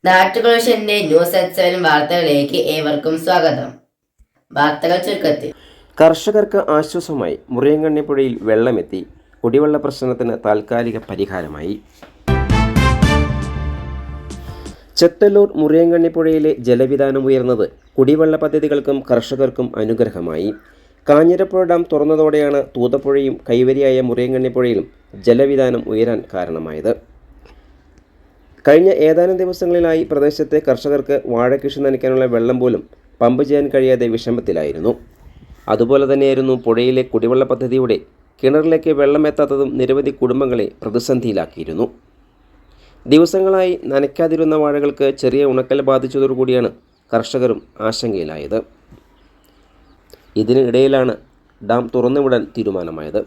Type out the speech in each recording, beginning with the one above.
നാട്ടുകോഷന്റെ news at 7 വാർത്തകളിലേക്ക് ഏവർക്കും സ്വാഗതം. വാർത്തകൾ ചുരുക്കത്തിൽ. കർഷകർക്ക് ആശ്വാസമായി മുറിയങ്കണ്ണി പുഴയിൽ വെള്ളമെത്തി. കുടിവെള്ള പ്രശ്നത്തിന് താൽക്കാലിക പരിഹാരമായി. ചെത്തല്ലൂർ മുറിയങ്കണ്ണി പുഴയിലെ ജലവിധാനം ഉയർന്നത് കുടിവെള്ള പദ്ധതികൾക്കും കർഷകർക്കും അനുഗ്രഹമായി. കാഞ്ഞിരപ്പുഴ ഡാം തുറന്നതോടെയാണ് തൂതപ്പുഴയും കൈവരിയായ മുറിയങ്കണ്ണി പുഴയിലും ജലവിധാനം ഉയരാൻ കാരണമായത്. കഴിഞ്ഞ ഏതാനും ദിവസങ്ങളിലായി പ്രദേശത്തെ കർഷകർക്ക് വാഴകൃഷി നനയ്ക്കാനുള്ള വെള്ളം പോലും പമ്പ് ചെയ്യാൻ കഴിയാതെ വിഷമത്തിലായിരുന്നു. അതുപോലെ തന്നെയായിരുന്നു പുഴയിലെ കുടിവെള്ള പദ്ധതിയുടെ കിണറിലേക്ക് വെള്ളം എത്താത്തതും നിരവധി കുടുംബങ്ങളെ പ്രതിസന്ധിയിലാക്കിയിരുന്നു. ദിവസങ്ങളായി നനയ്ക്കാതിരുന്ന വാഴകൾക്ക് ചെറിയ ഉണക്കൽ ബാധിച്ചതോടുകൂടിയാണ് കർഷകരും ആശങ്കയിലായത്. ഇതിനിടയിലാണ് ഡാം തുറന്നുവിടാൻ തീരുമാനമായത്.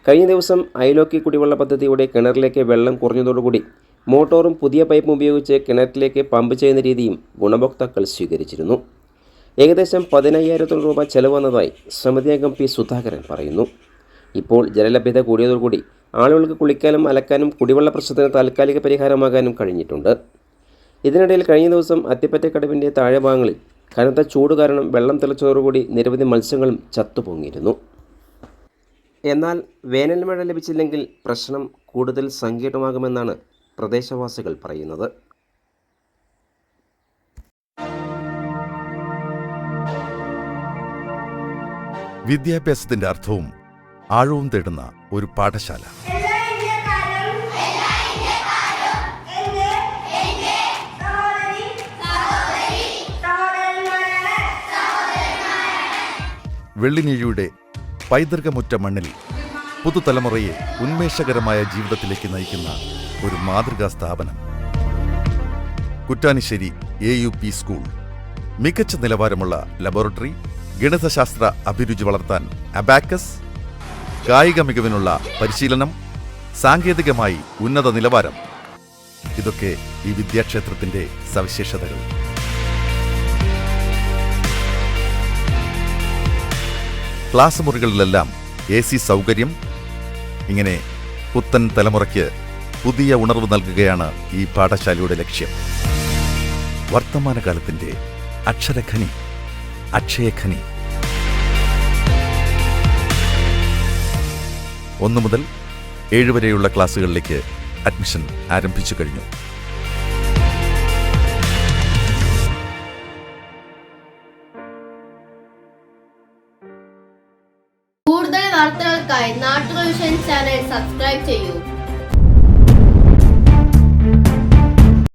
കഴിഞ്ഞ ദിവസം അയലോക്കി കുടിവെള്ള പദ്ധതിയുടെ കിണറിലേക്ക് വെള്ളം കുറഞ്ഞതോടുകൂടി മോട്ടോറും പുതിയ പൈപ്പും ഉപയോഗിച്ച് കിണറ്റിലേക്ക് പമ്പ് ചെയ്യുന്ന രീതിയും ഗുണഭോക്താക്കൾ സ്വീകരിച്ചിരുന്നു. ഏകദേശം 15,000 രൂപ ചെലവ് വന്നതായി സമിതി അംഗം പി സുധാകരൻ പറയുന്നു. ഇപ്പോൾ ജലലഭ്യത കൂടിയതോടുകൂടി ആളുകൾക്ക് കുളിക്കാനും അലക്കാനും കുടിവെള്ള പ്രശ്നത്തിന് താൽക്കാലിക പരിഹാരമാകാനും കഴിഞ്ഞിട്ടുണ്ട്. ഇതിനിടയിൽ കഴിഞ്ഞ ദിവസം അത്തിപ്പറ്റക്കടവിൻ്റെ താഴെഭാഗങ്ങളിൽ കനത്ത ചൂട് കാരണം വെള്ളം തിളച്ചതോടുകൂടി നിരവധി മത്സ്യങ്ങളും ചത്തുപൊങ്ങിയിരുന്നു. എന്നാൽ വേനൽ മഴ ലഭിച്ചില്ലെങ്കിൽ പ്രശ്നം കൂടുതൽ സങ്കീർണമാകുമെന്നാണ് പ്രദേശവാസികൾ പറയുന്നത്. വിദ്യാഭ്യാസത്തിന്റെ അർത്ഥവും ആഴവും തേടുന്ന ഒരു പാഠശാല. വെള്ളിനീഴിയുടെ പൈതൃകമുറ്റ മണ്ണിൽ പുതുതലമുറയെ ഉന്മേഷകരമായ ജീവിതത്തിലേക്ക് നയിക്കുന്ന ഒരു മാതൃകാ സ്ഥാപനം. കുറ്റാനിശ്ശേരി AUP സ്കൂൾ. മികച്ച നിലവാരമുള്ള ലബോറട്ടറി, ഗണിതശാസ്ത്ര അഭിരുചി വളർത്താൻ അബാക്കസ്, കായിക മികവിനുള്ള പരിശീലനം, സാങ്കേതികമായി ഉന്നത നിലവാരം. ഇതൊക്കെ ഈ വിദ്യാക്ഷേത്രത്തിന്റെ സവിശേഷതകൾ. ക്ലാസ് മുറികളിലെല്ലാം AC സൗകര്യം. ഇങ്ങനെ പുത്തൻ തലമുറയ്ക്ക് പുതിയ ഉണർവ് നൽകുകയാണ് ഈ പാഠശാലയുടെ ലക്ഷ്യം. വർത്തമാനകാലത്തിന്റെ അക്ഷരഖനി, അക്ഷയഖനി. 1 മുതൽ 7 വരെയുള്ള ക്ലാസുകളിലേക്ക് അഡ്മിഷൻ ആരംഭിച്ചു കഴിഞ്ഞു. കൂടുതൽ വാർത്തകൾക്കായി നാട്ടുകോഷൻ ചാനൽ സബ്സ്ക്രൈബ് ചെയ്യൂ.